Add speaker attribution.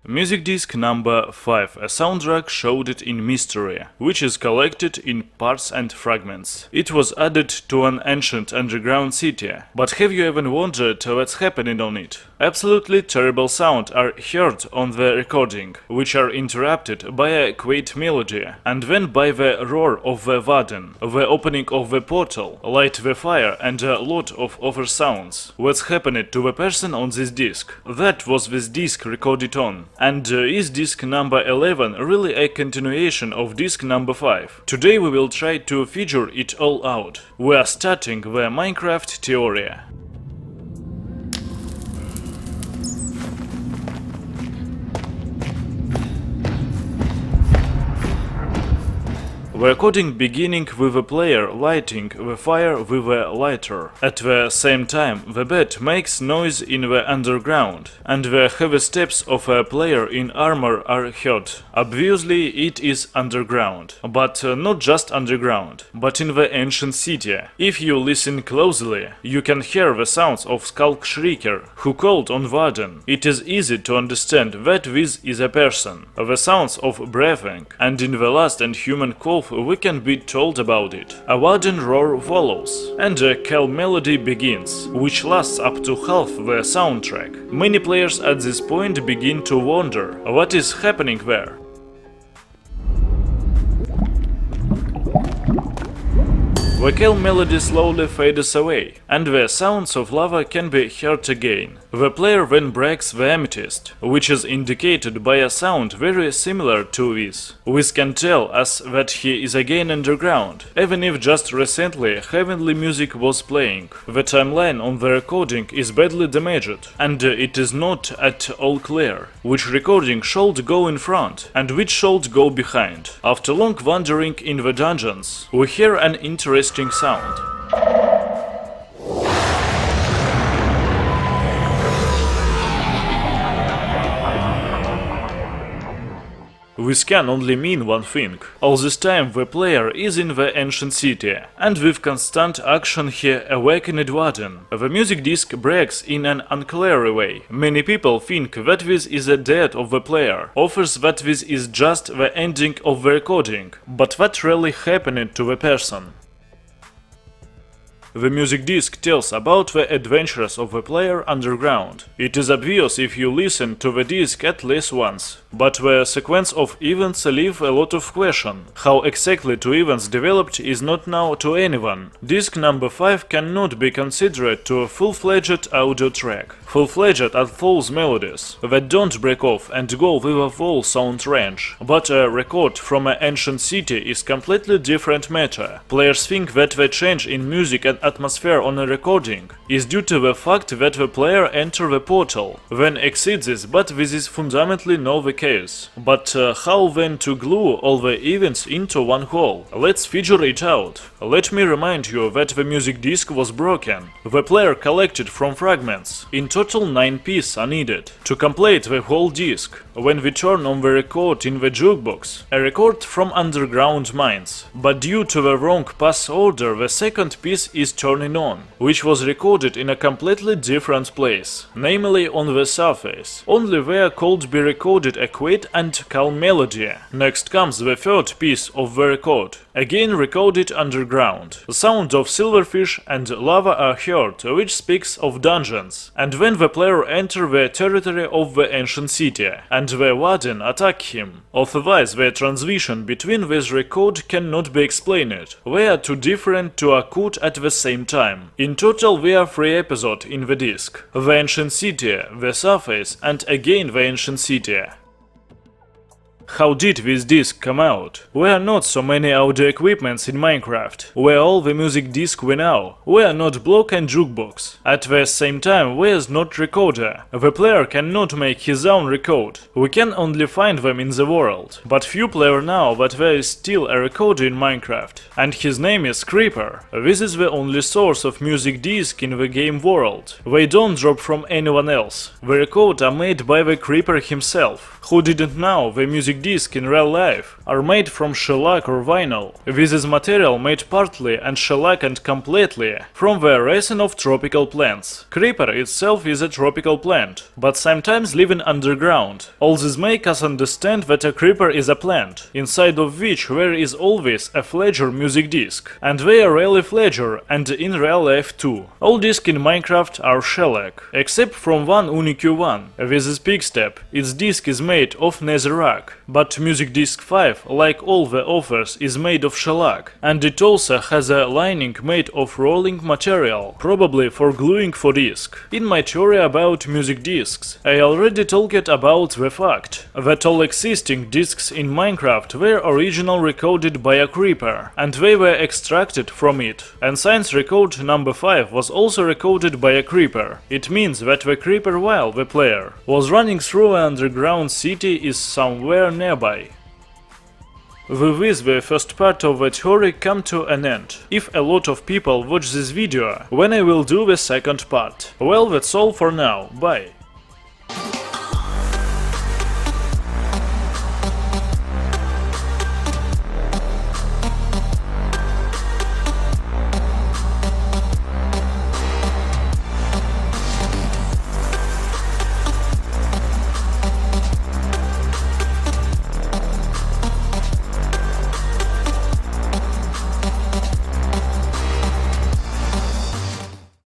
Speaker 1: Music disc number 5, a soundtrack shrouded in mystery, which is collected in parts and fragments. It was added to an ancient underground city, but have you ever wondered what's happening on it? Absolutely terrible sounds are heard on the recording, which are interrupted by a quaint melody, and then by the roar of the warden, the opening of the portal, light the fire, and a lot of other sounds. What's happened to the person on this disc? That was this disc recorded on. And is disc number 11 really a continuation of disc number 5? Today we will try to figure it all out. We are starting the Minecraft theory. The recording beginning with the player lighting the fire with a lighter. At the same time, the bed makes noise in the underground, and the heavy steps of a player in armor are heard. Obviously, it is underground, but not just underground, but in the ancient city. If you listen closely, you can hear the sounds of Skulk Shrieker, who called on Warden. It is easy to understand that this is a person. The sounds of breathing, and in the last and human cough we can be told about it. A warden roar follows, and a call melody begins, which lasts up to half the soundtrack. Many players at this point begin to wonder what is happening there. The call melody slowly fades away, and the sounds of lava can be heard again. The player then breaks the amethyst, which is indicated by a sound very similar to this. This can tell us that he is again underground, even if just recently heavenly music was playing. The timeline on the recording is badly damaged, and it is not at all clear which recording should go in front and which should go behind. After long wandering in the dungeons, we hear an interesting sound. This can only mean one thing. All this time the player is in the ancient city, and with constant action he awakened Warden. The music disc breaks in an unclear way. Many people think that this is the death of the player, others that this is just the ending of the recording. But what really happened to the person? The music disc tells about the adventures of the player underground. It is obvious if you listen to the disc at least once, but the sequence of events leave a lot of question. How exactly two events developed is not known to anyone. Disc number 5 cannot be considered to a full-fledged audio track. Full-fledged are those melodies that don't break off and go with a full sound range. But a record from an ancient city is completely different matter. Players think that the change in music and atmosphere on a recording is due to the fact that the player enters the portal, then exits this, but this is fundamentally not the case. But how then to glue all the events into one whole? Let's figure it out. Let me remind you that the music disc was broken. The player collected from fragments. In total 9 pieces are needed to complete the whole disc. When we turn on the record in the jukebox, a record from underground mines. But due to the wrong pass order, the second piece is turning on, which was recorded in a completely different place, namely on the surface. Only there could be recorded a quiet and calm melody. Next comes the third piece of the record, again recorded underground. The sound of silverfish and lava are heard, which speaks of dungeons. And when the player enters the territory of the ancient city, and the warden attack him. Otherwise, the transition between this record cannot be explained. They are too different to occur at the same time. In total, there are 3 episodes in the disc: the ancient city, the surface, and again the ancient city. How did this disc come out? There are not so many audio equipments in Minecraft. Where all the music disc we know. We are not block and jukebox. At the same time, there is not recorder. The player cannot make his own record. We can only find them in the world. But few players know that there is still a recorder in Minecraft. And his name is Creeper. This is the only source of music disc in the game world. They don't drop from anyone else. The records are made by the Creeper himself, who didn't know the music music discs in real life are made from shellac or vinyl. This is material made partly and shellac and completely from the resin of tropical plants. Creeper itself is a tropical plant, but sometimes living underground. All this makes us understand that a creeper is a plant, inside of which there is always a fledger music disc. And they are really fledger and in real life too. All discs in Minecraft are shellac, except from one unique one. With this big step, its disc is made of netherrack, but music disc 5, like all the others, is made of shellac, and it also has a lining made of rolling material, probably for gluing for disc. In my theory about music discs, I already talked about the fact that all existing discs in Minecraft were originally recorded by a creeper, and they were extracted from it. And science record number 5 was also recorded by a creeper. It means that the creeper, while the player was running through an underground city, is somewhere nearby. With this, the first part of the theory come to an end. If a lot of people watch this video, when I will do the second part. Well, that's all for now. Bye.